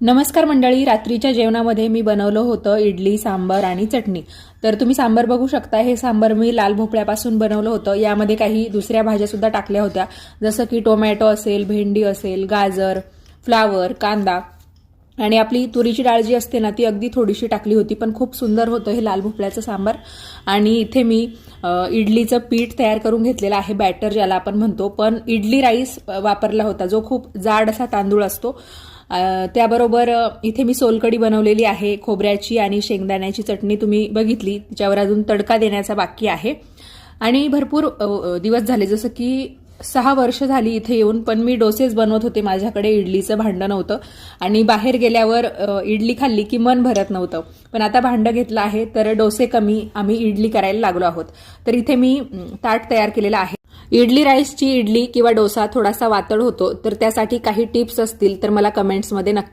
नमस्कार मंडळी, रात्रीच्या जेवणामध्ये मी बनवलं होतं इडली, सांबार आणि चटणी। तर तुम्ही सांबार बघू शकता। हे सांबार मी लाल भोपळ्यापासून बनवलं होतं। यामध्ये काही दुसऱ्या भाज्या सुद्धा टाकल्या होत्या, जसं की टोमॅटो असेल, भेंडी असेल, गाजर, फ्लावर, कांदा आणि आपली तुरीची डाळ जी असते ना ती अगदी थोडीशी टाकली होती, पण खूप सुंदर होतं हे लाल भोपळ्याचं सांबार। आणि इथे मी इडलीचं पीठ तयार करून घेतलेलं आहे, बॅटर ज्याला आपण म्हणतो, पण इडली राईस वापरला होता जो खूप जाड असा तांदूळ असतो। त्याबरोबर इथे मी सोलकढी बनवलेली आहे, खोबऱ्याची आणि शेंगदाण्याची चटणी तुम्ही बघितली, त्याच्यावर अजून तडका देण्याचा बाकी आहे। आणि भरपूर दिवस झाले, जसं की 6 वर्ष झाली इथे येऊन, पण मी डोसेच बनवत होते। माझ्याकडे इडलीचं भांडं नव्हतं आणि बाहेर गेल्यावर इडली खाल्ली की मन भरत नव्हतं, पण आता भांडं घेतलं आहे तर डोसे कमी आम्ही इडली करायला लागलो आहोत। तर इथे मी ताट तयार केलेलं आहे। इडली राईसची इडली किंवा डोसा थोडासा वातळ होतो, तर त्यासाठी काही टिप्स असतील तर मला कमेंट्समध्ये नक्की